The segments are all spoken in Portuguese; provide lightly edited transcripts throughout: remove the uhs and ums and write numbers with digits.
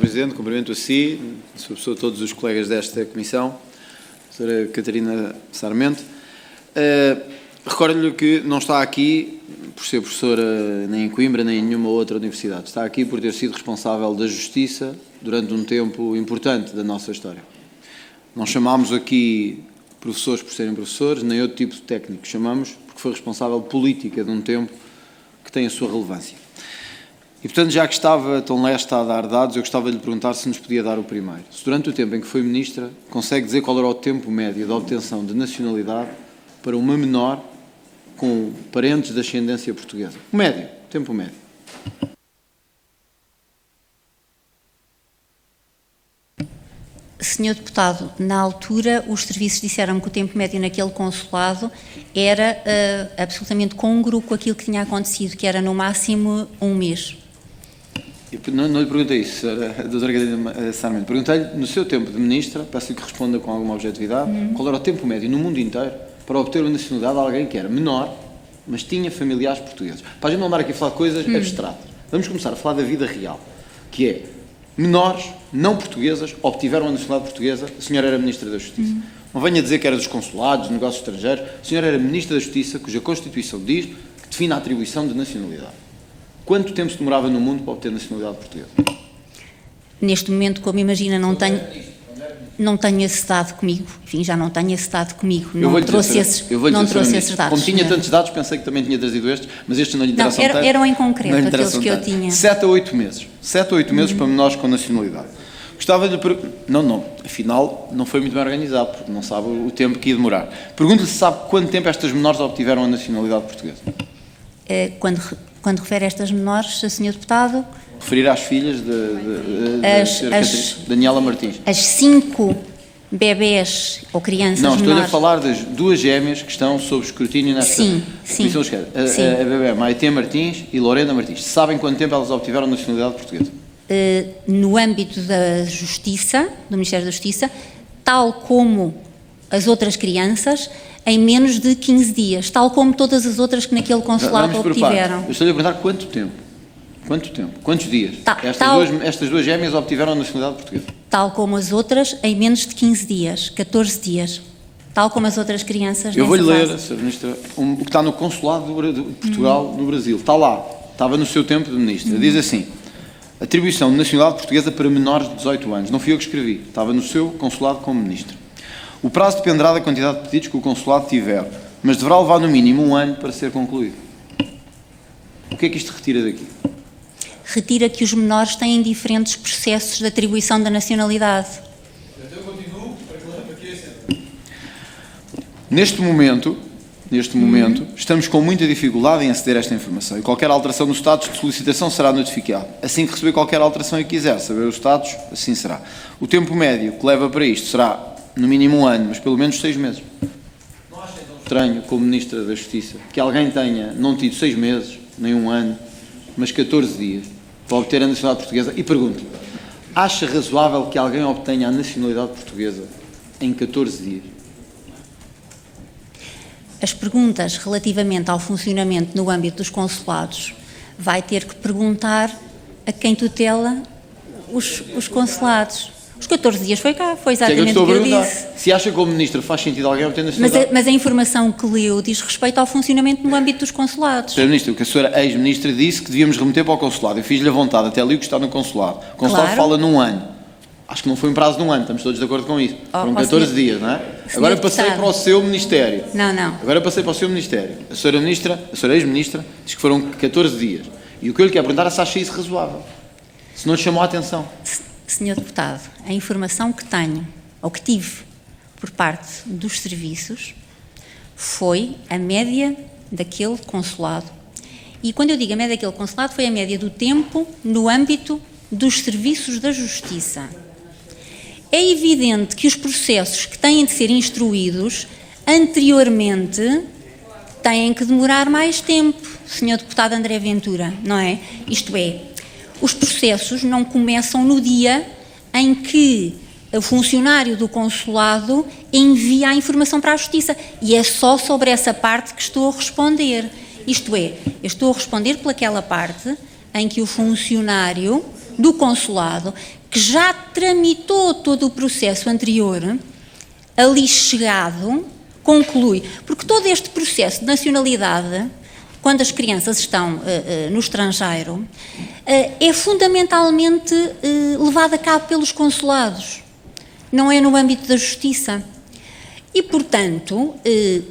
Presidente, cumprimento a si, sobretudo a todos os colegas desta Comissão, a Sra. Catarina Sarmento. Recordo-lhe que não está aqui por ser professora nem em Coimbra, nem em nenhuma outra universidade. Está aqui por ter sido responsável da Justiça durante um tempo importante da nossa história. Não chamámos aqui professores por serem professores, nem outro tipo de técnico. Chamamos porque foi responsável política de um tempo que tem a sua relevância. E, portanto, já que estava tão lesta a dar dados, eu gostava de lhe perguntar se nos podia dar o primeiro. Se durante o tempo em que foi Ministra, consegue dizer qual era o tempo médio de obtenção de nacionalidade para uma menor com parentes de ascendência portuguesa? O médio, tempo médio. Senhor Deputado, na altura os serviços disseram que o tempo médio naquele consulado era absolutamente congruo com aquilo que tinha acontecido, que era no máximo um mês. Não lhe perguntei isso, doutora Catarina Sarmento. Perguntei-lhe, no seu tempo de Ministra, peço-lhe que responda com alguma objetividade, qual era o tempo médio no mundo inteiro para obter uma nacionalidade de alguém que era menor, mas tinha familiares portugueses. Para a gente não andar aqui a falar de coisas abstratas. Vamos começar a falar da vida real, que é menores não portuguesas obtiveram a nacionalidade portuguesa. A senhora era Ministra da Justiça. Não venha dizer que era dos consulados, dos negócios estrangeiros. A senhora era Ministra da Justiça, cuja Constituição diz que define a atribuição de nacionalidade. Quanto tempo se demorava no mundo para obter nacionalidade portuguesa? Neste momento, como imagina, não tenho esse dado comigo. Enfim, já não tenho esse dado comigo. Não trouxe esses dados. Como tinha tantos dados, pensei que também tinha trazido estes, mas estes não lhe interessam tanto. Eram em concreto aqueles que eu tinha. 7 a 8 meses. 7 a 8 meses para menores com nacionalidade. Gostava de lhe perguntar... Não. Afinal, não foi muito bem organizado, porque não sabe o tempo que ia demorar. Pergunto-lhe se sabe quanto tempo estas menores obtiveram a nacionalidade portuguesa. Quando refere a estas menores, Sr. Deputado... Referir às filhas de Daniela Martins. As 5 bebés ou crianças menores... Não, estou-lhe a falar das 2 gêmeas que estão sob escrutínio nesta... Sim. A bebé Maite Martins e Lorena Martins. Sabem quanto tempo elas obtiveram a nacionalidade portuguesa? No âmbito da Justiça, do Ministério da Justiça, tal como as outras crianças, em menos de 15 dias, tal como todas as outras que naquele consulado obtiveram. Eu estou-lhe a perguntar quanto tempo? Quantos dias? Estas 2 gêmeas obtiveram a nacionalidade portuguesa? Tal como as outras, em menos de 15 dias, 14 dias. Tal como as outras crianças. Eu vou-lhe ler, Sra. Ministra, o que está no Consulado de Portugal no Brasil. Está lá. Estava no seu tempo de Ministra. Diz assim: atribuição de nacionalidade portuguesa para menores de 18 anos. Não fui eu que escrevi. Estava no seu Consulado como Ministra. O prazo dependerá da quantidade de pedidos que o Consulado tiver, mas deverá levar no mínimo 1 ano para ser concluído. O que é que isto retira daqui? Retira que os menores têm diferentes processos de atribuição da nacionalidade. Eu continuo para que esse... Neste momento, estamos com muita dificuldade em aceder a esta informação e qualquer alteração nos status de solicitação será notificado. Assim que receber qualquer alteração e quiser saber os status, assim será. O tempo médio que leva para isto será no mínimo 1 ano, mas pelo menos 6 meses. Não acho tão Estranho, como Ministra da Justiça, que alguém tenha não tido 6 meses, nem 1 ano, mas 14 dias para obter a nacionalidade portuguesa. E pergunto-lhe, acha razoável que alguém obtenha a nacionalidade portuguesa em 14 dias? As perguntas relativamente ao funcionamento no âmbito dos consulados vai ter que perguntar a quem tutela os consulados. Os 14 dias foi cá, foi exatamente o que eu disse. Se acha que como Ministra faz sentido alguém obter nacionalidade... Mas a informação que leu diz respeito ao funcionamento no âmbito dos consulados. Sra. Ministra, o que a senhora ex-Ministra disse que devíamos remeter para o Consulado. Eu fiz-lhe a vontade, até ali o que está no Consulado. O Consulado fala num ano. Acho que não foi um prazo de 1 ano, estamos todos de acordo com isso. Foram 14 dias, não é? Agora passei para o seu Ministério. Não. Agora passei para o seu Ministério. A senhora ex-Ministra, diz que foram 14 dias. E o que eu lhe quero perguntar é se acha isso razoável. Se não lhe chamou a atenção. Senhor Deputado, a informação que tenho, ou que tive, por parte dos serviços, foi a média daquele consulado. E quando eu digo a média daquele consulado, foi a média do tempo no âmbito dos serviços da Justiça. É evidente que os processos que têm de ser instruídos anteriormente têm que demorar mais tempo, Sr. Deputado André Ventura, não é? Isto é, os processos não começam no dia em que o funcionário do consulado envia a informação para a Justiça. E é só sobre essa parte que estou a responder. Isto é, eu estou a responder pelaquela parte em que o funcionário do consulado que já tramitou todo o processo anterior, ali chegado, conclui. Porque todo este processo de nacionalidade, quando as crianças estão no estrangeiro, é fundamentalmente levado a cabo pelos consulados, não é no âmbito da justiça. E, portanto,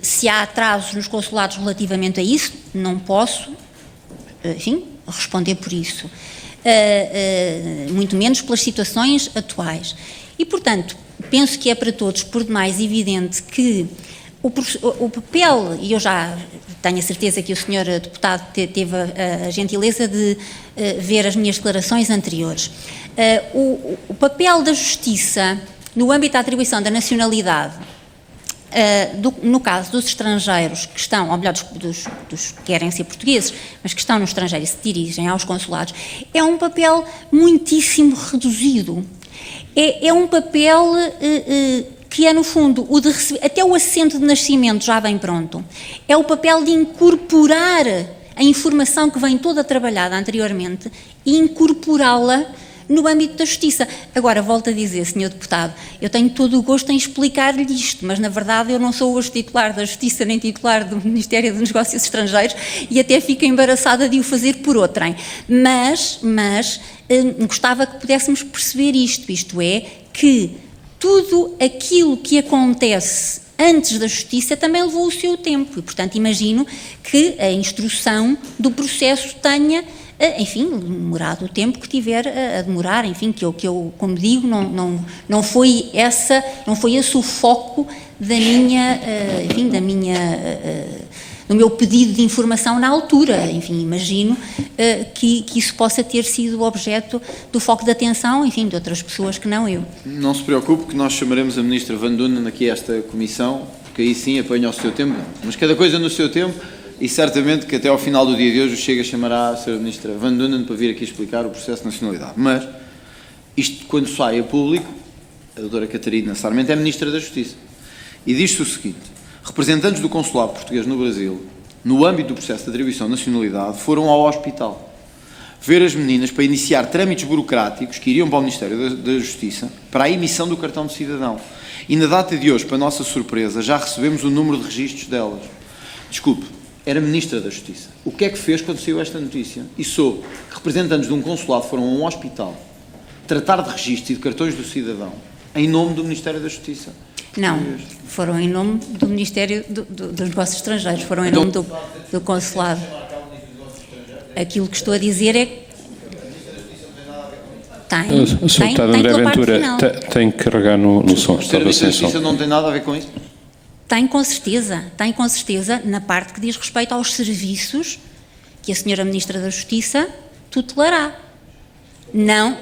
se há atrasos nos consulados relativamente a isso, não posso, enfim, responder por isso. Muito menos pelas situações atuais. E, portanto, penso que é para todos por demais evidente que o papel, e eu já tenho a certeza que o Sr. Deputado teve a gentileza de ver as minhas declarações anteriores, o papel da Justiça no âmbito da atribuição da nacionalidade, no caso dos estrangeiros que estão, ou melhor, dos que querem ser portugueses, mas que estão no estrangeiro e se dirigem aos consulados, é um papel muitíssimo reduzido. É um papel que é, no fundo, o de receber, até o assento de nascimento já vem pronto. É o papel de incorporar a informação que vem toda trabalhada anteriormente e incorporá-la no âmbito da Justiça. Agora, volto a dizer, Sr. Deputado, eu tenho todo o gosto em explicar-lhe isto, mas, na verdade, eu não sou hoje titular da Justiça nem titular do Ministério dos Negócios Estrangeiros e até fico embaraçada de o fazer por outrem. Mas gostava que pudéssemos perceber isto é, que tudo aquilo que acontece antes da Justiça também levou o seu tempo e, portanto, imagino que a instrução do processo tenha, enfim, demorado o tempo que tiver a demorar, enfim, que eu como digo, não foi esse o foco da minha, enfim, do meu pedido de informação na altura. Enfim, imagino que isso possa ter sido objeto do foco de atenção, enfim, de outras pessoas que não eu. Não se preocupe que nós chamaremos a Ministra Van Dunen aqui a esta comissão, porque aí sim apanha o seu tempo, mas cada coisa no seu tempo, e certamente que até ao final do dia de hoje o Chega chamará a Sra. Ministra Van Dunen para vir aqui explicar o processo de nacionalidade. Mas, isto quando sai a público, a doutora Catarina Sarmento é Ministra da Justiça, e diz-se o seguinte: representantes do Consulado Português no Brasil, no âmbito do processo de atribuição de nacionalidade, foram ao hospital ver as meninas para iniciar trâmites burocráticos que iriam para o Ministério da Justiça para a emissão do cartão de cidadão. E na data de hoje, para a nossa surpresa, já recebemos o número de registros delas. Desculpe, era Ministra da Justiça. O que é que fez quando saiu esta notícia? E soube que representantes de um consulado foram a um hospital tratar de registros e de cartões do cidadão em nome do Ministério da Justiça. Não, foram em nome do Ministério dos Negócios Estrangeiros, foram em nome do Consulado. Aquilo que estou a dizer é que O Sr. Deputado André Ventura tem que carregar no som. O Serviço da Justiça não tem nada a ver com isso? Tem com certeza, na parte que diz respeito aos serviços que a Sra. Ministra da Justiça tutelará. Não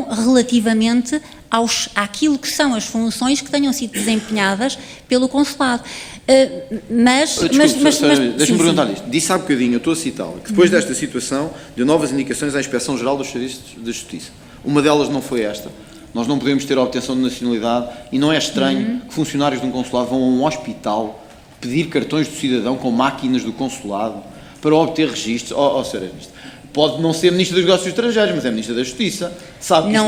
relativamente àquilo que são as funções que tenham sido desempenhadas pelo Consulado. Deixa-me perguntar isto. Disse há bocadinho, eu estou a citá-la, que depois desta situação deu novas indicações à Inspeção-Geral dos Serviços de Justiça. Uma delas não foi esta. Nós não podemos ter a obtenção de nacionalidade e não é estranho que funcionários de um consulado vão a um hospital pedir cartões do cidadão com máquinas do consulado para obter registros. Sra. Ministra, pode não ser Ministra dos Negócios Estrangeiros, mas é Ministra da Justiça, sabe que isto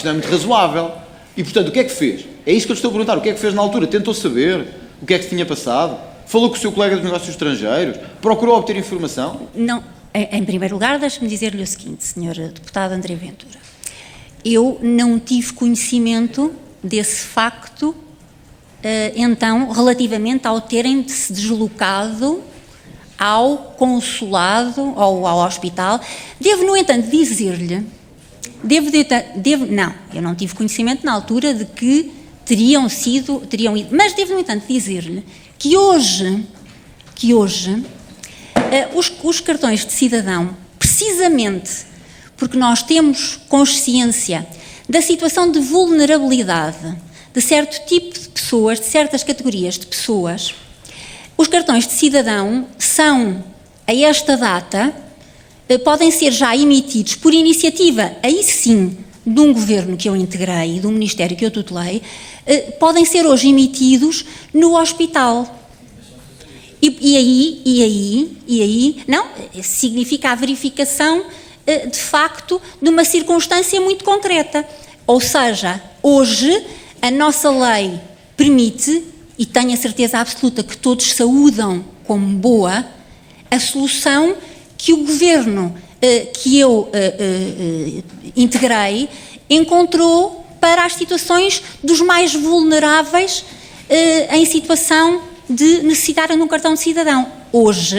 não é muito razoável. E, portanto, o que é que fez? É isso que eu estou a perguntar. O que é que fez na altura? Tentou saber o que é que se tinha passado? Falou com o seu colega dos Negócios Estrangeiros? Procurou obter informação? Não. Em primeiro lugar, deixe-me dizer-lhe o seguinte, Sr. Deputado André Ventura. Eu não tive conhecimento desse facto, então, relativamente ao terem de se deslocado ao consulado ou ao hospital. Devo, no entanto, dizer-lhe, não, eu não tive conhecimento na altura de que teriam ido, mas devo, no entanto, dizer-lhe que hoje os cartões de cidadão, precisamente porque nós temos consciência da situação de vulnerabilidade de certo tipo de pessoas, de certas categorias de pessoas, os cartões de cidadão são, a esta data, podem ser já emitidos por iniciativa, aí sim, de um governo que eu integrei, de um ministério que eu tutelei, podem ser hoje emitidos no hospital. E aí, não, significa a verificação de facto, de uma circunstância muito concreta. Ou seja, hoje a nossa lei permite, e tenho a certeza absoluta que todos saúdam como boa, a solução que o governo que eu integrei encontrou para as situações dos mais vulneráveis em situação de necessitarem de um cartão de cidadão. Hoje,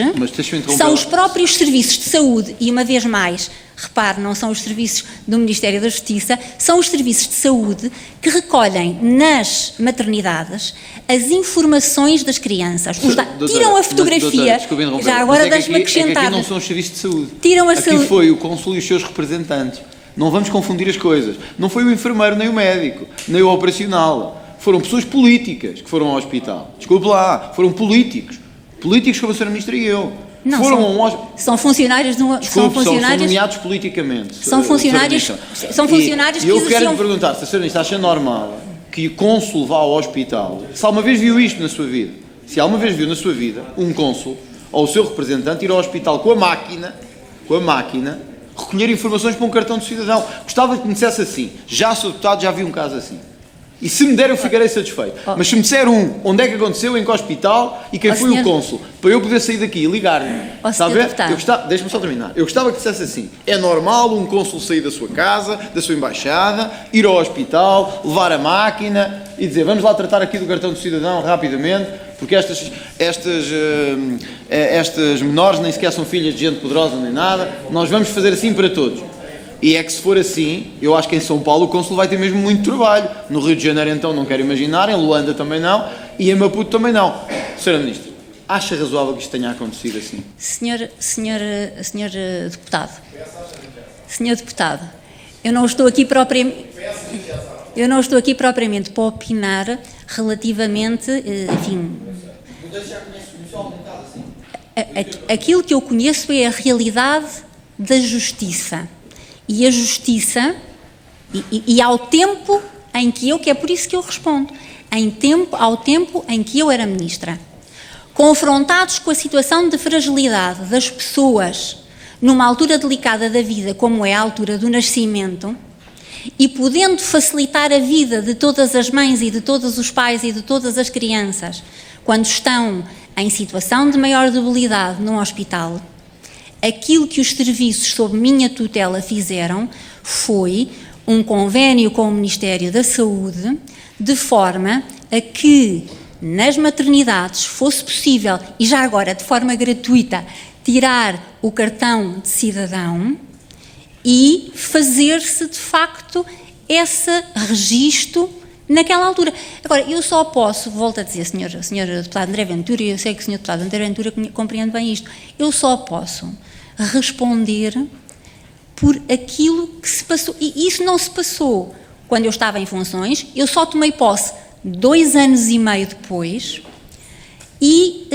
são os próprios serviços de saúde, e uma vez mais, repare, não são os serviços do Ministério da Justiça, são os serviços de saúde que recolhem nas maternidades as informações das crianças. Tiram a fotografia, já agora deixe-me acrescentar. Aqui não são os serviços de saúde. Tiram a aqui foi o cônsul e os seus representantes. Não vamos confundir as coisas. Não foi o enfermeiro, nem o médico, nem o operacional. Foram pessoas políticas que foram ao hospital. Desculpe lá, foram políticos. Políticos como a Sra. Ministra e eu. Não, são funcionários de uma... Desculpe, são nomeados politicamente. São funcionários que exerciam... Eu quero lhe perguntar se a Sra. Ministra acha normal que o cônsul vá ao hospital, se alguma vez viu isto na sua vida, se alguma vez viu na sua vida um cônsul ou o seu representante ir ao hospital com a máquina, recolher informações para um cartão de cidadão. Gostava que me dissesse assim, já sou deputado, já vi um caso assim. E se me der, eu ficarei satisfeito. Mas se me disser onde é que aconteceu, em que hospital e quem foi o cônsul, para eu poder sair daqui e ligar-lhe. Está a ver? Deixa-me só terminar. Eu gostava que dissesse assim, é normal um cônsul sair da sua casa, da sua embaixada, ir ao hospital, levar a máquina e dizer, vamos lá tratar aqui do cartão de cidadão rapidamente, porque estas menores nem sequer são filhas de gente poderosa nem nada, nós vamos fazer assim para todos. E é que se for assim, eu acho que em São Paulo o cônsul vai ter mesmo muito trabalho. No Rio de Janeiro então não quero imaginar, em Luanda também não, e em Maputo também não. Sra. Ministra, acha razoável que isto tenha acontecido assim? Senhor deputado, eu não estou aqui propriamente para opinar relativamente, enfim... Aquilo que eu conheço é a realidade da justiça. E a justiça, e ao tempo em que eu, que é por isso que eu respondo, ao tempo em que eu era ministra, confrontados com a situação de fragilidade das pessoas numa altura delicada da vida, como é a altura do nascimento, e podendo facilitar a vida de todas as mães e de todos os pais e de todas as crianças quando estão em situação de maior debilidade num hospital, aquilo que os serviços sob minha tutela fizeram foi um convênio com o Ministério da Saúde, de forma a que nas maternidades fosse possível, e já agora de forma gratuita, tirar o cartão de cidadão e fazer-se de facto esse registro naquela altura. Agora, eu só posso, volto a dizer, Sr. Deputado André Ventura, e eu sei que o Sr. Deputado André Ventura compreende bem isto, eu só posso responder por aquilo que se passou. E isso não se passou quando eu estava em funções, eu só tomei posse 2 anos e meio depois e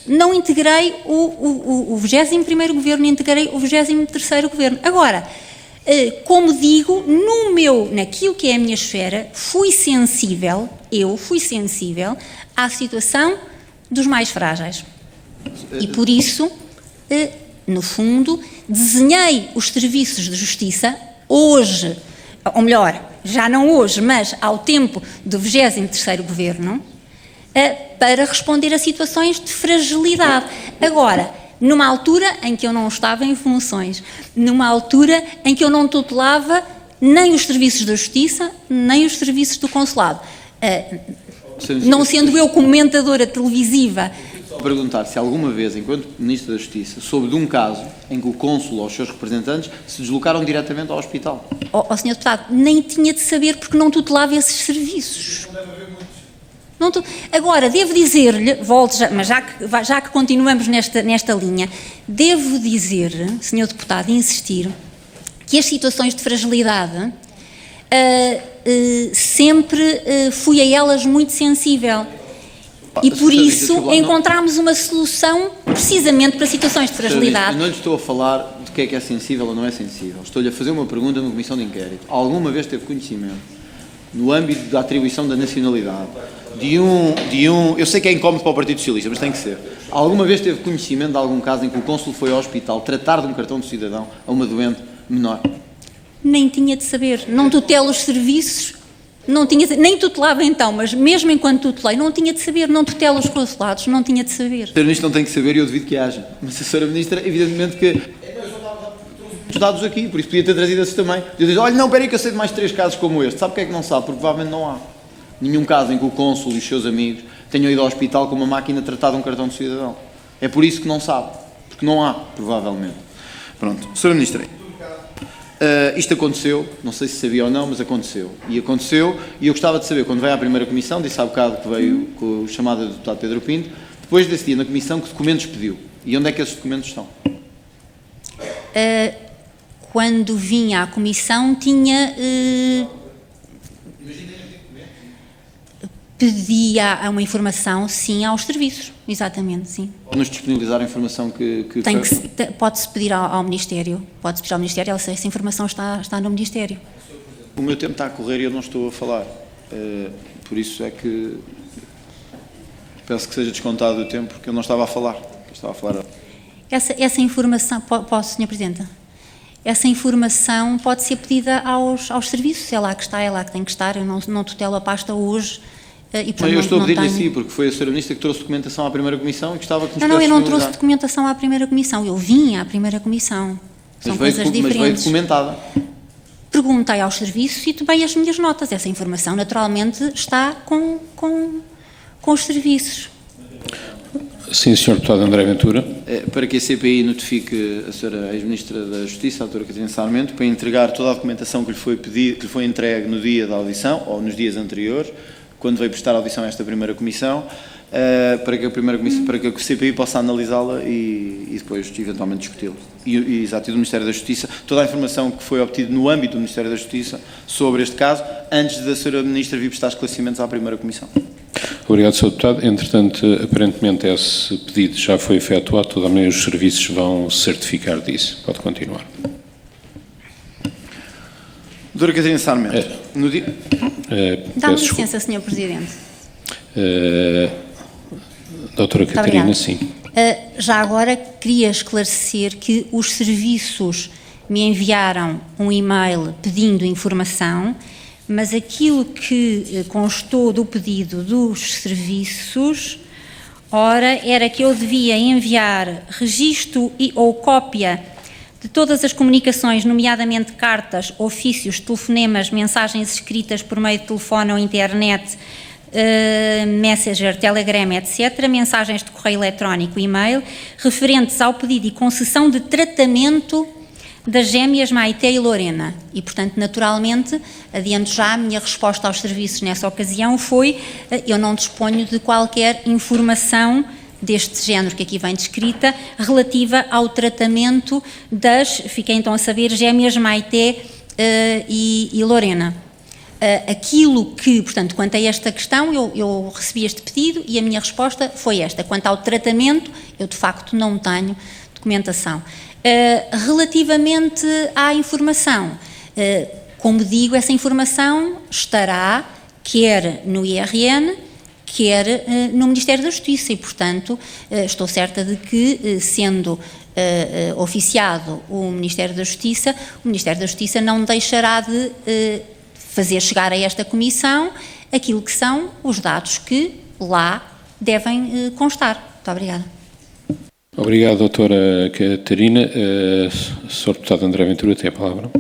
não integrei o 21º governo, integrei o 23º governo. Agora, como digo, naquilo que é a minha esfera, fui sensível à situação dos mais frágeis. E por isso, no fundo, desenhei os serviços de justiça hoje, ou melhor, já não hoje, mas ao tempo do 23º governo, para responder a situações de fragilidade. Agora, numa altura em que eu não estava em funções, numa altura em que eu não tutelava nem os serviços da Justiça, nem os serviços do Consulado. Não sendo eu comentadora televisiva... Perguntar se alguma vez, enquanto Ministro da Justiça, soube de um caso em que o cônsul ou os seus representantes se deslocaram diretamente ao hospital. Sr. Deputado, nem tinha de saber porque não tutelava esses serviços. Agora, devo dizer-lhe, mas já que continuamos nesta linha, devo dizer, Sr. Deputado, insistir, que as situações de fragilidade sempre fui a elas muito sensível. E por isso encontramos uma solução precisamente para situações de fragilidade. Eu não lhe estou a falar de que é sensível ou não é sensível. Estou-lhe a fazer uma pergunta numa comissão de inquérito. Alguma vez teve conhecimento no âmbito da atribuição da nacionalidade, eu sei que é incómodo para o Partido Socialista, mas tem que ser. Alguma vez teve conhecimento de algum caso em que o cônsul foi ao hospital tratar de um cartão de cidadão a uma doente menor? Nem tinha de saber. Não tutelo os serviços, não tinha, nem tutelava então, mas mesmo enquanto tutelei, não tinha de saber. Não tutelo os consulados, não tinha de saber. A Sra. Ministra não tem que saber e eu devido que haja. Mas a Sra. Ministra, evidentemente que... os dados aqui, por isso podia ter trazido esses também. Eu disse, olha, não, peraí que eu sei de mais 3 casos como este. Sabe porque é que não sabe? Porque provavelmente não há nenhum caso em que o cônsul e os seus amigos tenham ido ao hospital com uma máquina tratar de um cartão de cidadão. É por isso que não sabe. Porque não há, provavelmente. Pronto. Sra. Ministra, isto aconteceu, não sei se sabia ou não, mas aconteceu. E aconteceu, e eu gostava de saber, quando veio à primeira comissão, disse há bocado que veio com a chamada do deputado Pedro Pinto, depois desse dia na comissão, que documentos pediu? E onde é que esses documentos estão? Quando vinha à comissão, tinha... pedia uma informação, sim, aos serviços, exatamente, sim. Pode-nos disponibilizar a informação que pode-se pedir ao Ministério, essa informação está no Ministério. O meu tempo está a correr e eu não estou a falar, por isso é que peço que seja descontado o tempo, porque eu não estava a falar. Essa informação, posso, Sr. Presidente? Essa informação pode ser pedida aos serviços, é lá que está, é lá que tem que estar, eu não tutelo a pasta hoje. E, portanto, eu estou a pedir-lhe assim, porque foi a Sra. Ministra que trouxe documentação à primeira comissão e gostava que nos Não, eu não trouxe documentação à primeira comissão, eu vim à primeira comissão. São coisas diferentes. Mas veio documentada. Perguntei aos serviços e tomei as minhas notas. Essa informação, naturalmente, está com os serviços. Sim, Sr. Deputado André Ventura. Para que a CPI notifique a Sra. Ex-Ministra da Justiça, a Dra. Catarina Sarmento, para entregar toda a documentação que lhe foi pedido, que lhe foi entregue no dia da audição, ou nos dias anteriores, quando veio prestar audição a esta primeira comissão, para que a CPI possa analisá-la e depois eventualmente discuti-la. E do Ministério da Justiça, toda a informação que foi obtida no âmbito do Ministério da Justiça sobre este caso, antes da Sra. Ministra vir prestar esclarecimentos à primeira comissão. Obrigado, Sr. Deputado. Entretanto, aparentemente esse pedido já foi efetuado, toda a maneira os serviços vão certificar disso. Pode continuar. Dra. Catarina Sarmento, no dia... Dá-me licença, Sr. Presidente. Doutora Catarina, sim. Já agora queria esclarecer que os serviços me enviaram um e-mail pedindo informação, mas aquilo que constou do pedido dos serviços, era que eu devia enviar registro ou cópia de todas as comunicações, nomeadamente cartas, ofícios, telefonemas, mensagens escritas por meio de telefone ou internet, Messenger, Telegram, etc., mensagens de correio eletrónico, e-mail, referentes ao pedido e concessão de tratamento das gêmeas Maité e Lorena. E, portanto, naturalmente, adianto já, a minha resposta aos serviços nessa ocasião foi: eu não disponho de qualquer informação deste género que aqui vem descrita, relativa ao tratamento fiquei então a saber, gêmeas Maité e Lorena. Aquilo que, portanto, quanto a esta questão, eu recebi este pedido e a minha resposta foi esta. Quanto ao tratamento, eu de facto não tenho documentação. Relativamente à informação, como digo, essa informação estará quer no IRN, quer no Ministério da Justiça e, portanto, estou certa de que, sendo oficiado o Ministério da Justiça não deixará de fazer chegar a esta comissão aquilo que são os dados que lá devem constar. Muito obrigada. Obrigado, doutora Catarina. Sr. Deputado André Ventura, tem a palavra.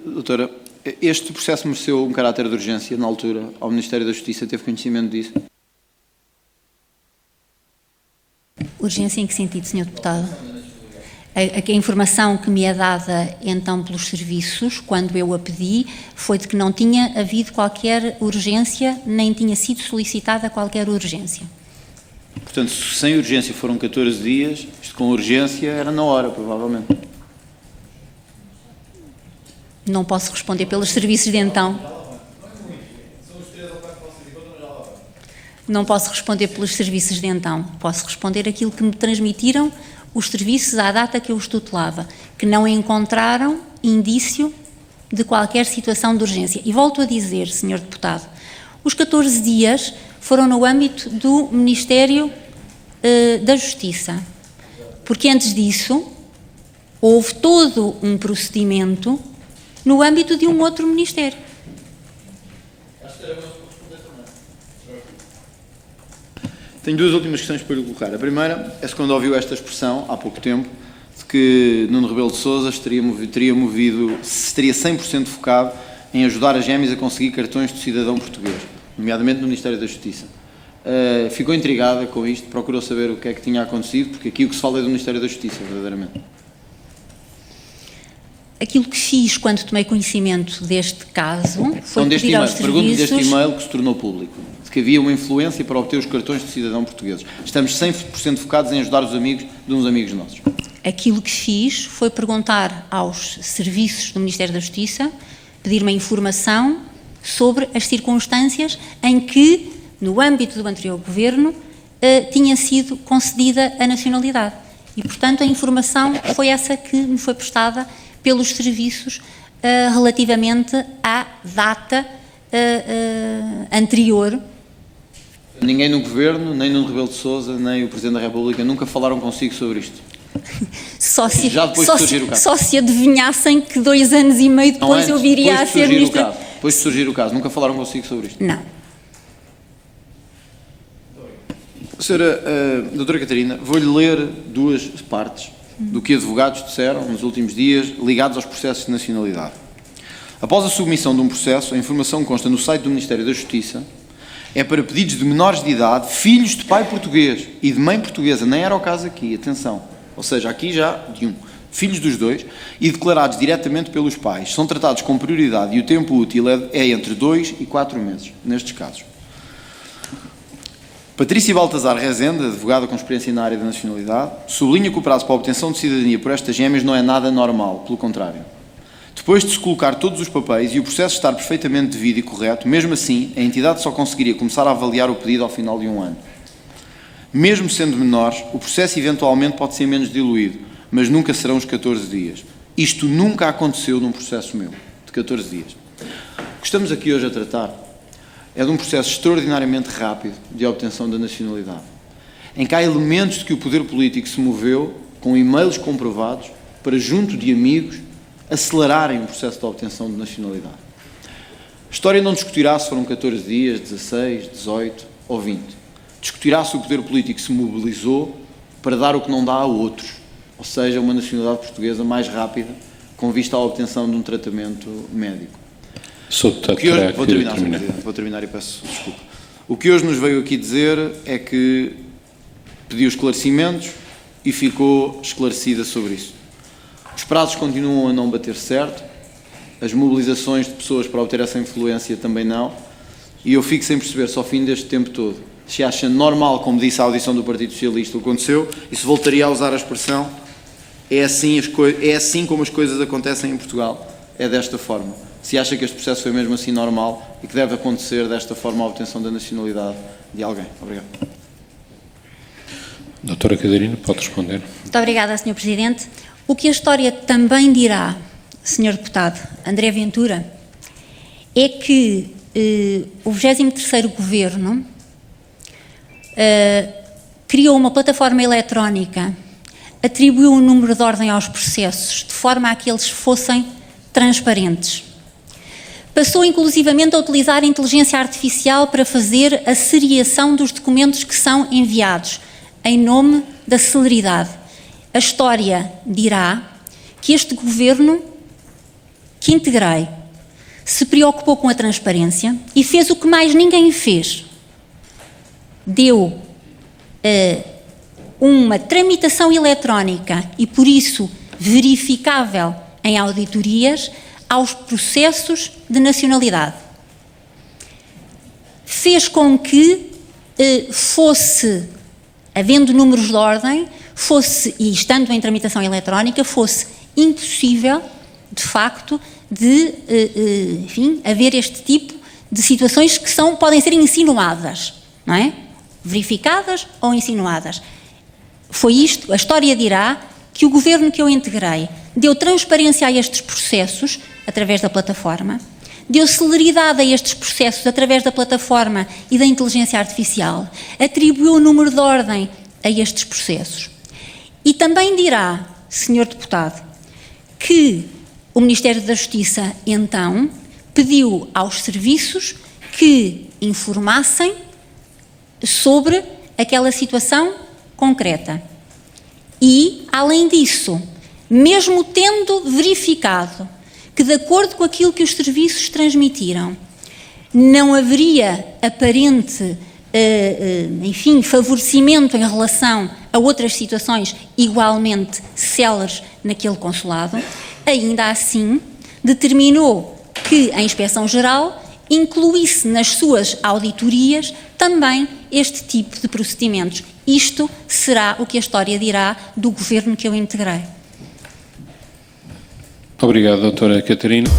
Doutora, este processo mereceu um caráter de urgência na altura ao Ministério da Justiça? Teve conhecimento disso? Urgência em que sentido, Sr. Deputado? A informação que me é dada então pelos serviços, quando eu a pedi, foi de que não tinha havido qualquer urgência, nem tinha sido solicitada qualquer urgência. Portanto, sem urgência foram 14 dias, isto com urgência era na hora, provavelmente. Não posso responder pelos serviços de então. Não posso responder pelos serviços de então. Posso responder aquilo que me transmitiram os serviços à data que eu os tutelava, que não encontraram indício de qualquer situação de urgência. E volto a dizer, Sr. Deputado, os 14 dias foram no âmbito do Ministério da Justiça, porque antes disso houve todo um procedimento no âmbito de um outro Ministério. Tenho duas últimas questões para lhe colocar. A primeira é se quando ouviu esta expressão, há pouco tempo, de que Nuno Rebelo de Sousa se teria 100% focado em ajudar as gêmeas a conseguir cartões de cidadão português, nomeadamente no Ministério da Justiça. Ficou intrigada com isto, procurou saber o que é que tinha acontecido, porque aqui o que se fala é do Ministério da Justiça, verdadeiramente. Aquilo que fiz quando tomei conhecimento deste caso foi pedir aos serviços... Pergunto-lhe deste e-mail que se tornou público, de que havia uma influência para obter os cartões de cidadão portugueses. Estamos 100% focados em ajudar os amigos de uns amigos nossos. Aquilo que fiz foi perguntar aos serviços do Ministério da Justiça, pedir uma informação sobre as circunstâncias em que, no âmbito do anterior governo, tinha sido concedida a nacionalidade. E, portanto, a informação foi essa que me foi prestada pelos serviços relativamente à data anterior. Ninguém no Governo, nem Nuno Rebelo de Sousa, nem o Presidente da República nunca falaram consigo sobre isto? Só se adivinhassem que 2 anos e meio depois eu viria a ser Ministra... Depois de surgir o caso, nunca falaram consigo sobre isto? Não. Doutora Catarina, vou-lhe ler duas partes do que advogados disseram nos últimos dias ligados aos processos de nacionalidade. Após a submissão de um processo, a informação consta no site do Ministério da Justiça, é para pedidos de menores de idade, filhos de pai português e de mãe portuguesa, nem era o caso aqui, atenção, ou seja, aqui já de um, filhos dos dois, e declarados diretamente pelos pais, são tratados com prioridade e o tempo útil é entre 2 e 4 meses, nestes casos. Patrícia Baltazar Rezende, advogada com experiência na área da nacionalidade, sublinha que o prazo para a obtenção de cidadania por estas gêmeas não é nada normal, pelo contrário. Depois de se colocar todos os papéis e o processo estar perfeitamente devido e correto, mesmo assim, a entidade só conseguiria começar a avaliar o pedido ao final de 1 ano. Mesmo sendo menores, o processo eventualmente pode ser menos diluído, mas nunca serão os 14 dias. Isto nunca aconteceu num processo meu, de 14 dias. O que estamos aqui hoje a tratar é de um processo extraordinariamente rápido de obtenção da nacionalidade, em que há elementos de que o poder político se moveu, com e-mails comprovados, para, junto de amigos, acelerarem o processo de obtenção de nacionalidade. A história não discutirá se foram 14 dias, 16, 18 ou 20. Discutirá se o poder político se mobilizou para dar o que não dá a outros, ou seja, uma nacionalidade portuguesa mais rápida, com vista à obtenção de um tratamento médico. Vou terminar e peço desculpa. O que hoje nos veio aqui dizer é que pediu esclarecimentos e ficou esclarecida sobre isso. Os prazos continuam a não bater certo, as mobilizações de pessoas para obter essa influência também não, e eu fico sem perceber, só ao fim deste tempo todo, se acha normal, como disse a audição do Partido Socialista, o que aconteceu, e se voltaria a usar a expressão, é assim como as coisas acontecem em Portugal, é desta forma. Se acha que este processo foi mesmo assim normal e que deve acontecer desta forma a obtenção da nacionalidade de alguém. Obrigado. Doutora Catarina, pode responder. Muito obrigada, Sr. Presidente. O que a história também dirá, Sr. Deputado André Ventura, é que o 23º Governo criou uma plataforma eletrónica, atribuiu um número de ordem aos processos, de forma a que eles fossem transparentes. Passou inclusivamente a utilizar a inteligência artificial para fazer a seriação dos documentos que são enviados, em nome da celeridade. A história dirá que este governo, que integrei, se preocupou com a transparência e fez o que mais ninguém fez. Deu uma tramitação eletrónica e, por isso, verificável em auditorias aos processos de nacionalidade. Fez com que fosse, havendo números de ordem, fosse, e estando em tramitação eletrónica, fosse impossível, de facto, de, enfim, haver este tipo de situações que podem ser insinuadas, não é? Verificadas ou insinuadas. Foi isto, a história dirá que o governo que eu integrei deu transparência a estes processos através da plataforma, deu celeridade a estes processos através da plataforma e da inteligência artificial, atribuiu o número de ordem a estes processos. E também dirá, Sr. Deputado, que o Ministério da Justiça, então, pediu aos serviços que informassem sobre aquela situação concreta. E, além disso, mesmo tendo verificado que, de acordo com aquilo que os serviços transmitiram, não haveria aparente, favorecimento em relação a outras situações igualmente céleres naquele consulado, ainda assim determinou que a Inspeção-Geral incluísse nas suas auditorias também este tipo de procedimentos. Isto será o que a história dirá do governo que eu integrei. Obrigado, doutora Catarina.